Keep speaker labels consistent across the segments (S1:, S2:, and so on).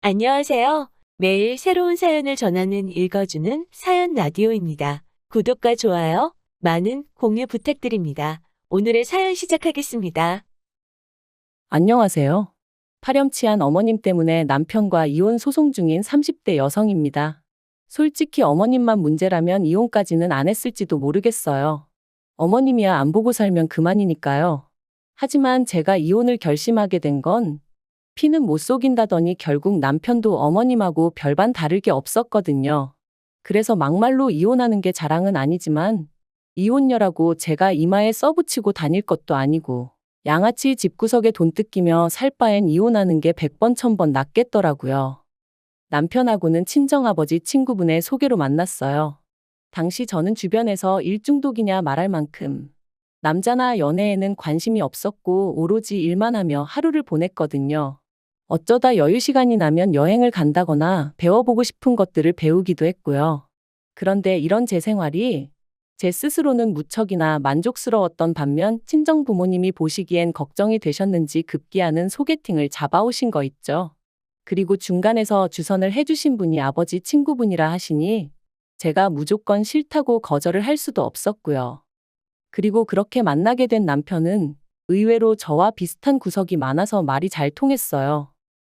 S1: 안녕하세요. 매일 새로운 사연을 전하는 읽어주는 사연 라디오입니다. 구독과 좋아요, 많은 공유 부탁드립니다. 오늘의 사연 시작하겠습니다.
S2: 안녕하세요. 파렴치한 어머님 때문에 남편과 이혼 소송 중인 30대 여성입니다. 솔직히 어머님만 문제라면 이혼까지는 안 했을지도 모르겠어요. 어머님이야 안 보고 살면 그만이니까요. 하지만 제가 이혼을 결심하게 된 건 피는 못 속인다더니 결국 남편도 어머님하고 별반 다를 게 없었거든요. 그래서 막말로 이혼하는 게 자랑은 아니지만 이혼녀라고 제가 이마에 써붙이고 다닐 것도 아니고 양아치 집구석에 돈 뜯기며 살 바엔 이혼하는 게 100번 1000번 낫겠더라고요. 남편하고는 친정아버지 친구분의 소개로 만났어요. 당시 저는 주변에서 일중독이냐 말할 만큼 남자나 연애에는 관심이 없었고 오로지 일만 하며 하루를 보냈거든요. 어쩌다 여유 시간이 나면 여행을 간다거나 배워보고 싶은 것들을 배우기도 했고요. 그런데 이런 제 생활이 제 스스로는 무척이나 만족스러웠던 반면 친정 부모님이 보시기엔 걱정이 되셨는지 급기야는 소개팅을 잡아오신 거 있죠. 그리고 중간에서 주선을 해주신 분이 아버지 친구분이라 하시니 제가 무조건 싫다고 거절을 할 수도 없었고요. 그리고 그렇게 만나게 된 남편은 의외로 저와 비슷한 구석이 많아서 말이 잘 통했어요.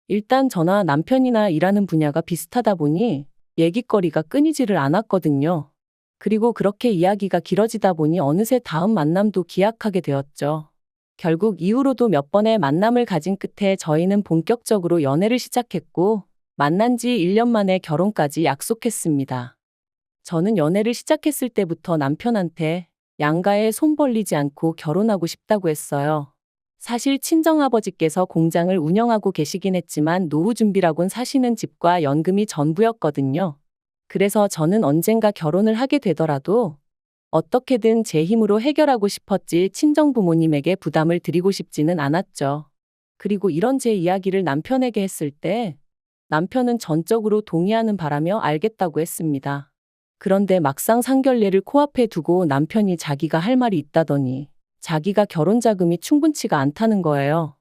S2: 일단 저나 남편이나 일하는 분야가 비슷하다 보니 얘기거리가 끊이지를 않았거든요. 그리고 그렇게 이야기가 길어지다 보니 어느새 다음 만남도 기약하게 되었죠. 결국 이후로도 몇 번의 만남을 가진 끝에 저희는 본격적으로 연애를 시작했고 만난 지 1년 만에 결혼까지 약속했습니다. 저는 연애를 시작했을 때부터 남편한테 양가에 손 벌리지 않고 결혼하고 싶다고 했어요. 사실 친정아버지께서 공장을 운영하고 계시긴 했지만 노후 준비라곤 사시는 집과 연금이 전부였거든요. 그래서 저는 언젠가 결혼을 하게 되더라도 어떻게든 제 힘으로 해결하고 싶었지 친정 부모님에게 부담을 드리고 싶지는 않았죠. 그리고 이런 제 이야기를 남편에게 했을 때 남편은 전적으로 동의하는 바라며 알겠다고 했습니다. 그런데 막상 상견례를 코앞에 두고 남편이 자기가 할 말이 있다더니 자기가 결혼 자금이 충분치가 않다는 거예요.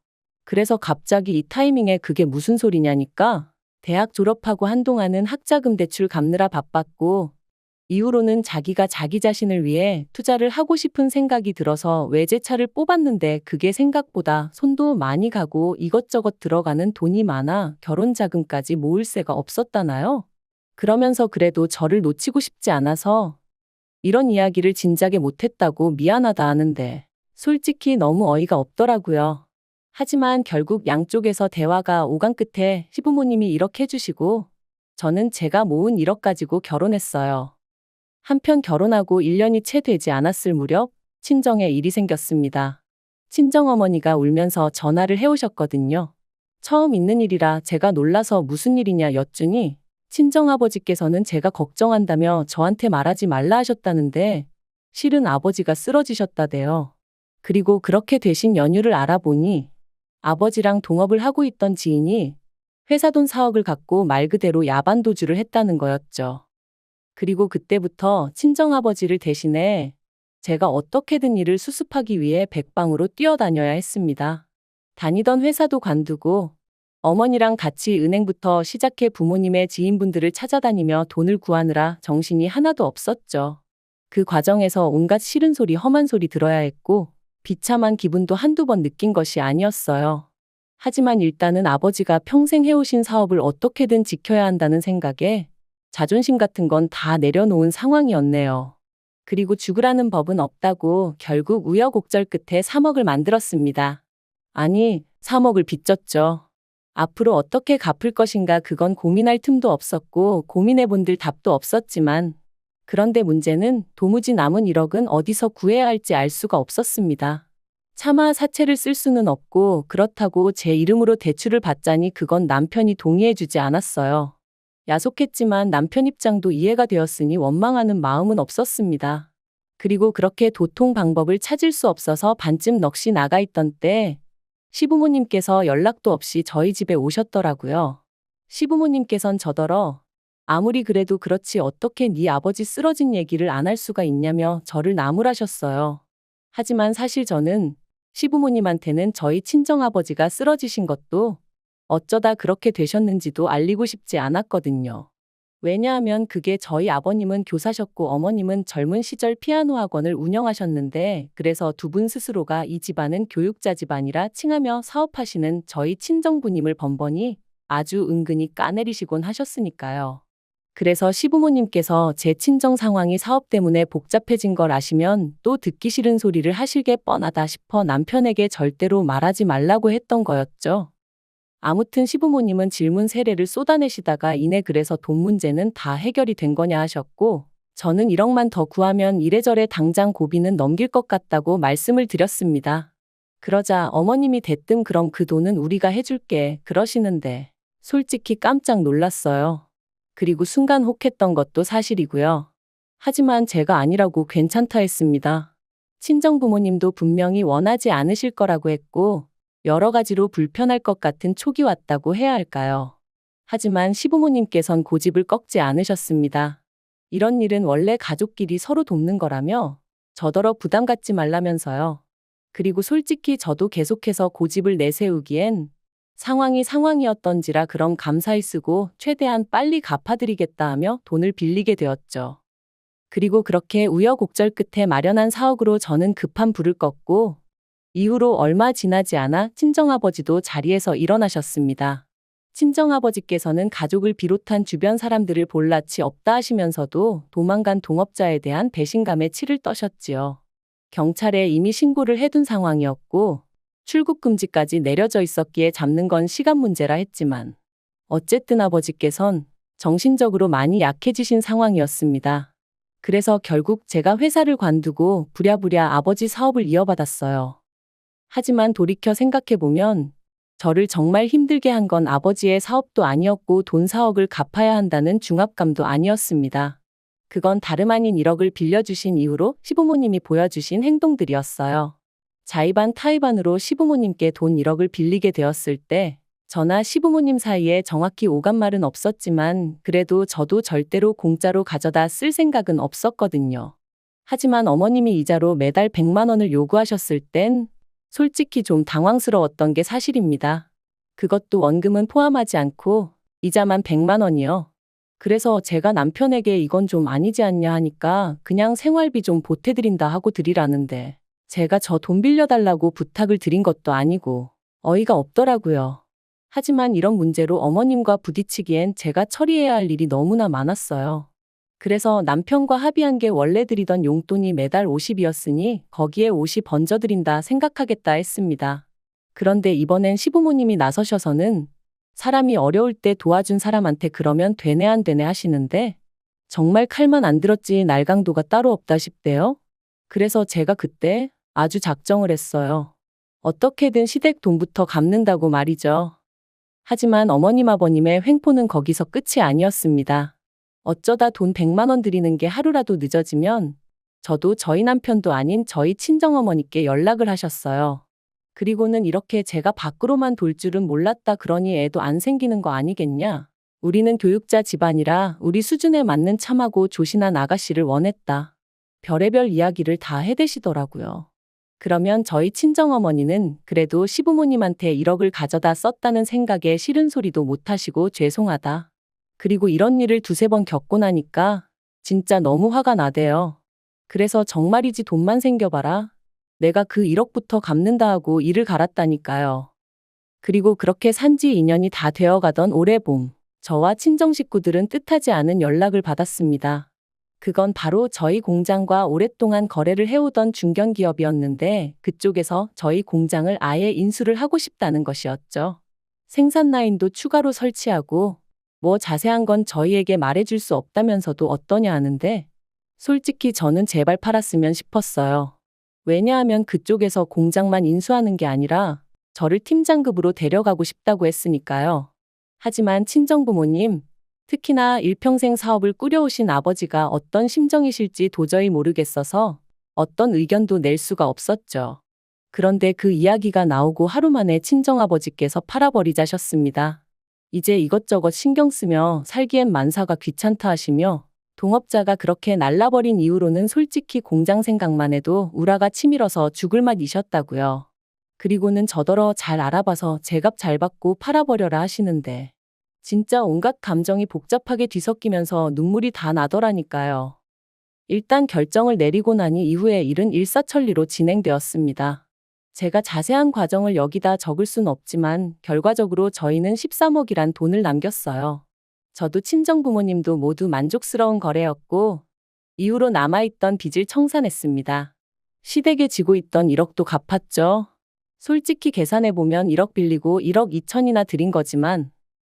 S2: 그래서 갑자기 이 타이밍에 그게 무슨 소리냐니까 대학 졸업하고 한동안은 학자금 대출 갚느라 바빴고 이후로는 자기가 자기 자신을 위해 투자를 하고 싶은 생각이 들어서 외제차를 뽑았는데 그게 생각보다 손도 많이 가고 이것저것 들어가는 돈이 많아 결혼 자금까지 모을 새가 없었다나요? 그러면서 그래도 저를 놓치고 싶지 않아서 이런 이야기를 진작에 못했다고 미안하다 하는데 솔직히 너무 어이가 없더라고요. 하지만 결국 양쪽에서 대화가 오간 끝에 시부모님이 1억 해주시고 저는 제가 모은 1억 가지고 결혼했어요. 한편 결혼하고 1년이 채 되지 않았을 무렵 친정에 일이 생겼습니다. 친정어머니가 울면서 전화를 해오셨거든요. 처음 있는 일이라 제가 놀라서 무슨 일이냐 여쭈니 친정아버지께서는 제가 걱정한다며 저한테 말하지 말라 하셨다는데 실은 아버지가 쓰러지셨다대요. 그리고 그렇게 되신 연유를 알아보니 아버지랑 동업을 하고 있던 지인이 회사 돈 4억을 갖고 말 그대로 야반도주를 했다는 거였죠. 그리고 그때부터 친정아버지를 대신해 제가 어떻게든 일을 수습하기 위해 백방으로 뛰어다녀야 했습니다. 다니던 회사도 관두고 어머니랑 같이 은행부터 시작해 부모님의 지인분들을 찾아다니며 돈을 구하느라 정신이 하나도 없었죠. 그 과정에서 온갖 싫은 소리, 험한 소리 들어야 했고 비참한 기분도 한두 번 느낀 것이 아니었어요. 하지만 일단은 아버지가 평생 해오신 사업을 어떻게든 지켜야 한다는 생각에 자존심 같은 건 다 내려놓은 상황이었네요. 그리고 죽으라는 법은 없다고 결국 우여곡절 끝에 3억을 만들었습니다. 아니, 3억을 빚졌죠. 앞으로 어떻게 갚을 것인가 그건 고민할 틈도 없었고 고민해본들 답도 없었지만 그런데 문제는 도무지 남은 1억은 어디서 구해야 할지 알 수가 없었습니다. 차마 사채를 쓸 수는 없고 그렇다고 제 이름으로 대출을 받자니 그건 남편이 동의해주지 않았어요. 야속했지만 남편 입장도 이해가 되었으니 원망하는 마음은 없었습니다. 그리고 그렇게 도통 방법을 찾을 수 없어서 반쯤 넋이 나가 있던 때 시부모님께서 연락도 없이 저희 집에 오셨더라고요. 시부모님께선 저더러 아무리 그래도 그렇지 어떻게 네 아버지 쓰러진 얘기를 안 할 수가 있냐며 저를 나무라셨어요. 하지만 사실 저는 시부모님한테는 저희 친정아버지가 쓰러지신 것도 어쩌다 그렇게 되셨는지도 알리고 싶지 않았거든요. 왜냐하면 그게 저희 아버님은 교사셨고 어머님은 젊은 시절 피아노 학원을 운영하셨는데 그래서 두 분 스스로가 이 집안은 교육자 집안이라 칭하며 사업하시는 저희 친정부님을 번번이 아주 은근히 까내리시곤 하셨으니까요. 그래서 시부모님께서 제 친정 상황이 사업 때문에 복잡해진 걸 아시면 또 듣기 싫은 소리를 하실 게 뻔하다 싶어 남편에게 절대로 말하지 말라고 했던 거였죠. 아무튼 시부모님은 질문 세례를 쏟아내시다가 이내 그래서 돈 문제는 다 해결이 된 거냐 하셨고 저는 1억만 더 구하면 이래저래 당장 고비는 넘길 것 같다고 말씀을 드렸습니다. 그러자 어머님이 대뜸 그럼 그 돈은 우리가 해줄게 그러시는데 솔직히 깜짝 놀랐어요. 그리고 순간 혹했던 것도 사실이고요. 하지만 제가 아니라고 괜찮다 했습니다. 친정부모님도 분명히 원하지 않으실 거라고 했고 여러 가지로 불편할 것 같은 촉이 왔다고 해야 할까요? 하지만 시부모님께선 고집을 꺾지 않으셨습니다. 이런 일은 원래 가족끼리 서로 돕는 거라며 저더러 부담 갖지 말라면서요. 그리고 솔직히 저도 계속해서 고집을 내세우기엔 상황이 상황이었던지라 그럼 감사히 쓰고 최대한 빨리 갚아드리겠다 하며 돈을 빌리게 되었죠. 그리고 그렇게 우여곡절 끝에 마련한 4억으로 저는 급한 불을 껐고 이후로 얼마 지나지 않아 친정아버지도 자리에서 일어나셨습니다. 친정아버지께서는 가족을 비롯한 주변 사람들을 볼 낯이 없다 하시면서도 도망간 동업자에 대한 배신감에 치를 떠셨지요. 경찰에 이미 신고를 해둔 상황이었고 출국 금지까지 내려져 있었기에 잡는 건 시간 문제라 했지만 어쨌든 아버지께선 정신적으로 많이 약해지신 상황이었습니다. 그래서 결국 제가 회사를 관두고 부랴부랴 아버지 사업을 이어받았어요. 하지만 돌이켜 생각해보면 저를 정말 힘들게 한 건 아버지의 사업도 아니었고 돈 4억을 갚아야 한다는 중압감도 아니었습니다. 그건 다름 아닌 1억을 빌려주신 이후로 시부모님이 보여주신 행동들이었어요. 자의반 타의반으로 시부모님께 돈 1억을 빌리게 되었을 때 저나 시부모님 사이에 정확히 오간 말은 없었지만 그래도 저도 절대로 공짜로 가져다 쓸 생각은 없었거든요. 하지만 어머님이 이자로 매달 100만 원을 요구하셨을 땐 솔직히 좀 당황스러웠던 게 사실입니다. 그것도 원금은 포함하지 않고 이자만 100만 원이요. 그래서 제가 남편에게 이건 좀 아니지 않냐 하니까 그냥 생활비 좀 보태드린다 하고 드리라는데 제가 저 돈 빌려달라고 부탁을 드린 것도 아니고 어이가 없더라고요. 하지만 이런 문제로 어머님과 부딪히기엔 제가 처리해야 할 일이 너무나 많았어요. 그래서 남편과 합의한 게 원래 드리던 용돈이 매달 50이었으니 거기에 50 얹어드린다 생각하겠다 했습니다. 그런데 이번엔 시부모님이 나서셔서는 사람이 어려울 때 도와준 사람한테 그러면 되네 안 되네 하시는데 정말 칼만 안 들었지 날강도가 따로 없다 싶대요. 그래서 제가 그때 아주 작정을 했어요. 어떻게든 시댁 돈부터 갚는다고 말이죠. 하지만 어머님 아버님의 횡포는 거기서 끝이 아니었습니다. 어쩌다 돈 100만 원 드리는 게 하루라도 늦어지면 저도 저희 남편도 아닌 저희 친정어머니께 연락을 하셨어요. 그리고는 이렇게 제가 밖으로만 돌 줄은 몰랐다 그러니 애도 안 생기는 거 아니겠냐. 우리는 교육자 집안이라 우리 수준에 맞는 참하고 조신한 아가씨를 원했다. 별의별 이야기를 다 해대시더라고요. 그러면 저희 친정어머니는 그래도 시부모님한테 1억을 가져다 썼다는 생각에 싫은 소리도 못하시고 죄송하다. 그리고 이런 일을 두세 번 겪고 나니까 진짜 너무 화가 나대요. 그래서 정말이지 돈만 생겨봐라. 내가 그 1억부터 갚는다 하고 일을 갈았다니까요. 그리고 그렇게 산지 2년이 다 되어가던 올해 봄, 저와 친정 식구들은 뜻하지 않은 연락을 받았습니다. 그건 바로 저희 공장과 오랫동안 거래를 해오던 중견기업이었는데 그쪽에서 저희 공장을 아예 인수를 하고 싶다는 것이었죠. 생산 라인도 추가로 설치하고 뭐 자세한 건 저희에게 말해줄 수 없다면서도 어떠냐 하는데 솔직히 저는 제발 팔았으면 싶었어요. 왜냐하면 그쪽에서 공장만 인수하는 게 아니라 저를 팀장급으로 데려가고 싶다고 했으니까요. 하지만 친정부모님, 특히나 일평생 사업을 꾸려오신 아버지가 어떤 심정이실지 도저히 모르겠어서 어떤 의견도 낼 수가 없었죠. 그런데 그 이야기가 나오고 하루 만에 친정아버지께서 팔아버리자셨습니다. 이제 이것저것 신경 쓰며 살기엔 만사가 귀찮다 하시며 동업자가 그렇게 날라버린 이후로는 솔직히 공장 생각만 해도 우라가 치밀어서 죽을 맛이셨다고요. 그리고는 저더러 잘 알아봐서 제값 잘 받고 팔아버려라 하시는데 진짜 온갖 감정이 복잡하게 뒤섞이면서 눈물이 다 나더라니까요. 일단 결정을 내리고 나니 이후에 일은 일사천리로 진행되었습니다. 제가 자세한 과정을 여기다 적을 순 없지만 결과적으로 저희는 13억이란 돈을 남겼어요. 저도 친정부모님도 모두 만족스러운 거래였고 이후로 남아있던 빚을 청산했습니다. 시댁에 지고 있던 1억도 갚았죠. 솔직히 계산해보면 1억 빌리고 1억 2천이나 드린 거지만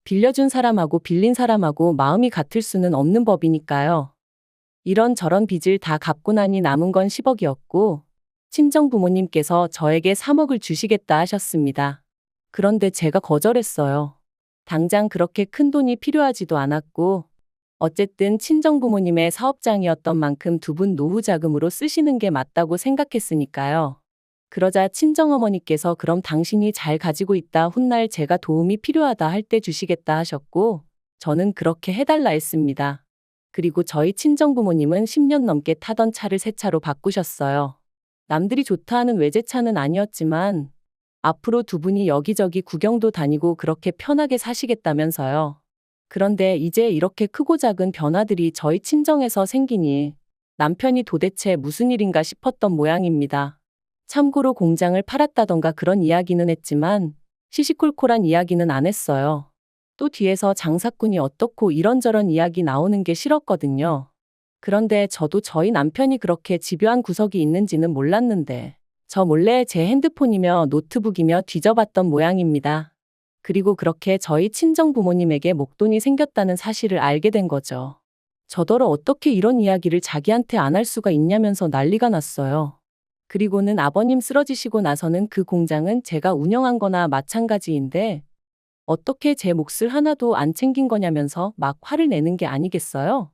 S2: 빌려준 사람하고 빌린 사람하고 마음이 같을 수는 없는 법이니까요. 이런저런 빚을 다 갚고 나니 남은 건 10억이었고 친정 부모님께서 저에게 3억을 주시겠다 하셨습니다. 그런데 제가 거절했어요. 당장 그렇게 큰 돈이 필요하지도 않았고 어쨌든 친정 부모님의 사업장이었던 만큼 두 분 노후 자금으로 쓰시는 게 맞다고 생각했으니까요. 그러자 친정어머니께서 그럼 당신이 잘 가지고 있다 훗날 제가 도움이 필요하다 할 때 주시겠다 하셨고 저는 그렇게 해달라 했습니다. 그리고 저희 친정부모님은 10년 넘게 타던 차를 새 차로 바꾸셨어요. 남들이 좋다 하는 외제차는 아니었지만 앞으로 두 분이 여기저기 구경도 다니고 그렇게 편하게 사시겠다면서요. 그런데 이제 이렇게 크고 작은 변화들이 저희 친정에서 생기니 남편이 도대체 무슨 일인가 싶었던 모양입니다. 참고로 공장을 팔았다던가 그런 이야기는 했지만 시시콜콜한 이야기는 안 했어요. 또 뒤에서 장사꾼이 어떻고 이런저런 이야기 나오는 게 싫었거든요. 그런데 저도 저희 남편이 그렇게 집요한 구석이 있는지는 몰랐는데 저 몰래 제 핸드폰이며 노트북이며 뒤져봤던 모양입니다. 그리고 그렇게 저희 친정 부모님에게 목돈이 생겼다는 사실을 알게 된 거죠. 저더러 어떻게 이런 이야기를 자기한테 안 할 수가 있냐면서 난리가 났어요. 그리고는 아버님 쓰러지시고 나서는 그 공장은 제가 운영한 거나 마찬가지인데 어떻게 제 몫을 하나도 안 챙긴 거냐면서 막 화를 내는 게 아니겠어요?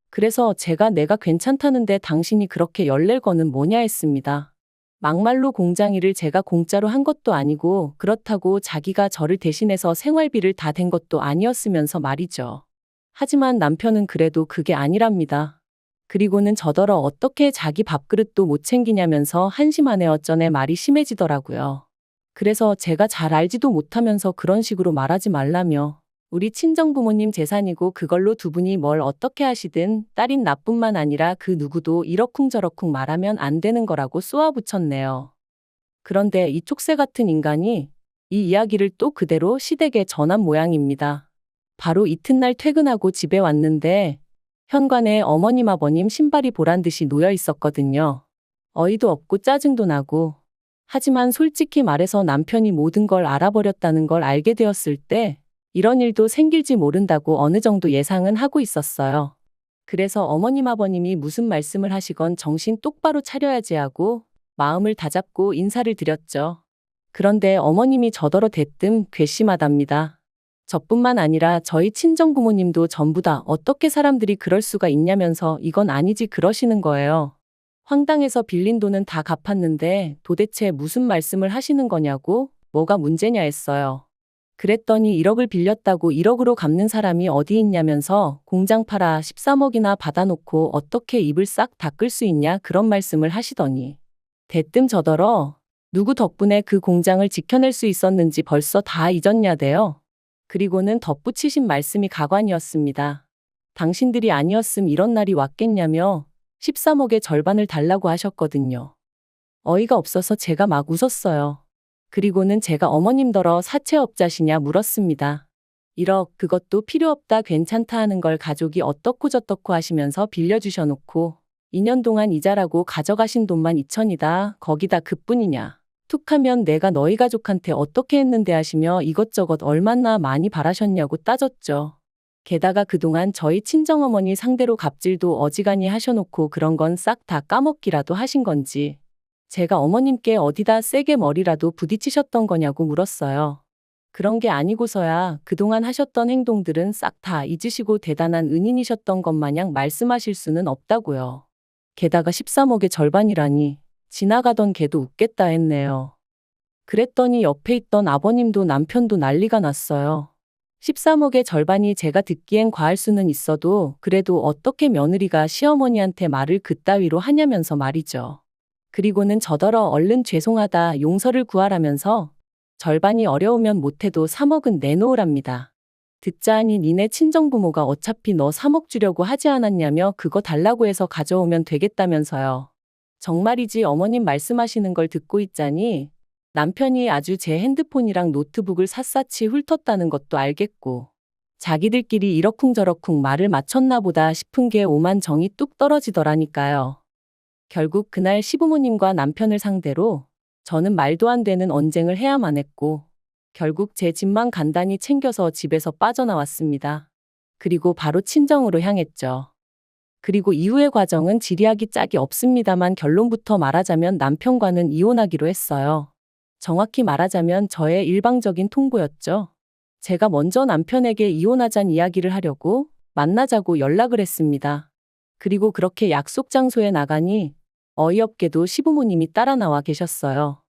S2: 그래서 제가 내가 괜찮다는데 당신이 그렇게 열낼 거는 뭐냐 했습니다. 막말로 공장 일을 제가 공짜로 한 것도 아니고 그렇다고 자기가 저를 대신해서 생활비를 다 댄 것도 아니었으면서 말이죠. 하지만 남편은 그래도 그게 아니랍니다. 그리고는 저더러 어떻게 자기 밥그릇도 못 챙기냐면서 한심하네 어쩌네 말이 심해지더라고요. 그래서 제가 잘 알지도 못하면서 그런 식으로 말하지 말라며 우리 친정부모님 재산이고 그걸로 두 분이 뭘 어떻게 하시든 딸인 나뿐만 아니라 그 누구도 이러쿵저러쿵 말하면 안 되는 거라고 쏘아붙였네요. 그런데 이 촉새 같은 인간이 이 이야기를 또 그대로 시댁에 전한 모양입니다. 바로 이튿날 퇴근하고 집에 왔는데 현관에 어머님 아버님 신발이 보란듯이 놓여 있었거든요. 어이도 없고 짜증도 나고. 하지만 솔직히 말해서 남편이 모든 걸 알아버렸다는 걸 알게 되었을 때 이런 일도 생길지 모른다고 어느 정도 예상은 하고 있었어요. 그래서 어머님 아버님이 무슨 말씀을 하시건 정신 똑바로 차려야지 하고 마음을 다잡고 인사를 드렸죠. 그런데 어머님이 저더러 대뜸 괘씸하답니다. 저뿐만 아니라 저희 친정부모님도 전부 다 어떻게 사람들이 그럴 수가 있냐면서 이건 아니지 그러시는 거예요. 황당해서 빌린 돈은 다 갚았는데 도대체 무슨 말씀을 하시는 거냐고 뭐가 문제냐 했어요. 그랬더니 1억을 빌렸다고 1억으로 갚는 사람이 어디 있냐면서 공장 팔아 13억이나 받아놓고 어떻게 입을 싹 닦을 수 있냐 그런 말씀을 하시더니 대뜸 저더러 누구 덕분에 그 공장을 지켜낼 수 있었는지 벌써 다 잊었냐대요. 그리고는 덧붙이신 말씀이 가관이었습니다. 당신들이 아니었음 이런 날이 왔겠냐며 13억의 절반을 달라고 하셨거든요. 어이가 없어서 제가 막 웃었어요. 그리고는 제가 어머님더러 사채업자시냐 물었습니다. 1억 그것도 필요 없다 괜찮다 하는 걸 가족이 어떻고 저떻고 하시면서 빌려주셔놓고 2년 동안 이자라고 가져가신 돈만 2천이다. 거기다 그뿐이냐. 툭하면 내가 너희 가족한테 어떻게 했는데 하시며 이것저것 얼마나 많이 바라셨냐고 따졌죠. 게다가 그동안 저희 친정어머니 상대로 갑질도 어지간히 하셔놓고 그런 건 싹 다 까먹기라도 하신 건지 제가 어머님께 어디다 세게 머리라도 부딪히셨던 거냐고 물었어요. 그런 게 아니고서야 그동안 하셨던 행동들은 싹 다 잊으시고 대단한 은인이셨던 것 마냥 말씀하실 수는 없다고요. 게다가 13억의 절반이라니 지나가던 개도 웃겠다 했네요. 그랬더니 옆에 있던 아버님도 남편도 난리가 났어요. 13억의 절반이 제가 듣기엔 과할 수는 있어도 그래도 어떻게 며느리가 시어머니한테 말을 그따위로 하냐면서 말이죠. 그리고는 저더러 얼른 죄송하다 용서를 구하라면서 절반이 어려우면 못해도 3억은 내놓으랍니다. 듣자 하니 니네 친정부모가 어차피 너 3억 주려고 하지 않았냐며 그거 달라고 해서 가져오면 되겠다면서요. 정말이지 어머님 말씀하시는 걸 듣고 있자니 남편이 아주 제 핸드폰이랑 노트북을 샅샅이 훑었다는 것도 알겠고 자기들끼리 이러쿵저러쿵 말을 맞췄나 보다 싶은 게 오만 정이 뚝 떨어지더라니까요. 결국 그날 시부모님과 남편을 상대로 저는 말도 안 되는 언쟁을 해야만 했고 결국 제 집만 간단히 챙겨서 집에서 빠져나왔습니다. 그리고 바로 친정으로 향했죠. 그리고 이후의 과정은 지리하기 짝이 없습니다만 결론부터 말하자면 남편과는 이혼하기로 했어요. 정확히 말하자면 저의 일방적인 통보였죠. 제가 먼저 남편에게 이혼하자는 이야기를 하려고 만나자고 연락을 했습니다. 그리고 그렇게 약속 장소에 나가니 어이없게도 시부모님이 따라 나와 계셨어요.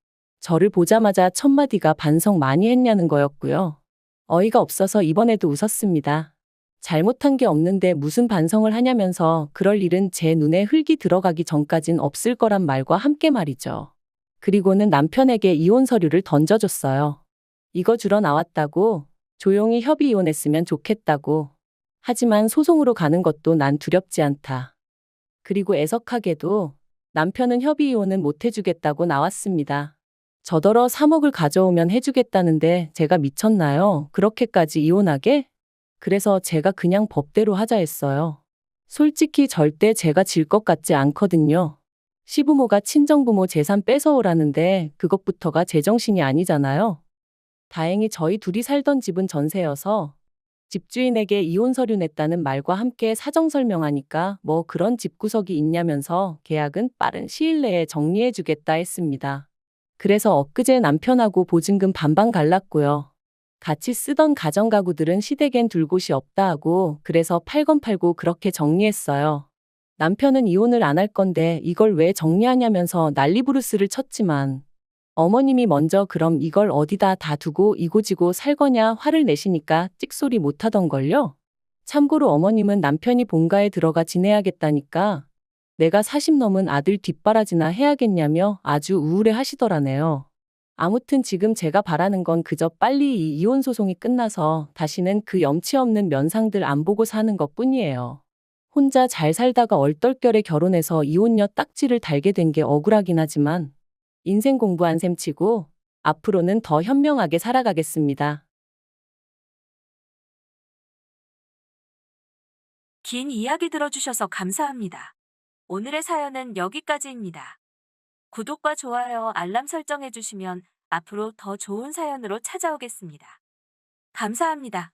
S2: 저를 보자마자 첫마디가 반성 많이 했냐는 거였고요. 어이가 없어서 이번에도 웃었습니다. 잘못한 게 없는데 무슨 반성을 하냐면서 그럴 일은 제 눈에 흙이 들어가기 전까진 없을 거란 말과 함께 말이죠. 그리고는 남편에게 이혼 서류를 던져줬어요. 이거 주러 나왔다고, 조용히 협의 이혼했으면 좋겠다고. 하지만 소송으로 가는 것도 난 두렵지 않다. 그리고 애석하게도 남편은 협의 이혼은 못 해주겠다고 나왔습니다. 저더러 3억을 가져오면 해주겠다는데 제가 미쳤나요? 그렇게까지 이혼하게? 그래서 제가 그냥 법대로 하자 했어요. 솔직히 절대 제가 질 것 같지 않거든요. 시부모가 친정부모 재산 뺏어오라는데 그것부터가 제정신이 아니잖아요. 다행히 저희 둘이 살던 집은 전세여서 집주인에게 이혼 서류 냈다는 말과 함께 사정 설명하니까 뭐 그런 집구석이 있냐면서 계약은 빠른 시일 내에 정리해주겠다 했습니다. 그래서 엊그제 남편하고 보증금 반반 갈랐고요. 같이 쓰던 가정가구들은 시댁엔 둘 곳이 없다 하고 그래서 팔건 팔고 그렇게 정리했어요. 남편은 이혼을 안 할 건데 이걸 왜 정리하냐면서 난리부르스를 쳤지만 어머님이 먼저 그럼 이걸 어디다 다 두고 이고지고 살 거냐 화를 내시니까 찍소리 못 하던걸요. 참고로 어머님은 남편이 본가에 들어가 지내야겠다니까 내가 40 넘은 아들 뒷바라지나 해야겠냐며 아주 우울해 하시더라네요. 아무튼 지금 제가 바라는 건 그저 빨리 이 이혼 소송이 끝나서 다시는 그 염치 없는 면상들 안 보고 사는 것 뿐이에요. 혼자 잘 살다가 얼떨결에 결혼해서 이혼녀 딱지를 달게 된 게 억울하긴 하지만 인생 공부한 셈 치고 앞으로는 더 현명하게 살아가겠습니다.
S1: 긴 이야기 들어주셔서 감사합니다. 오늘의 사연은 여기까지입니다. 구독과 좋아요, 알람 설정해주시면 앞으로 더 좋은 사연으로 찾아오겠습니다. 감사합니다.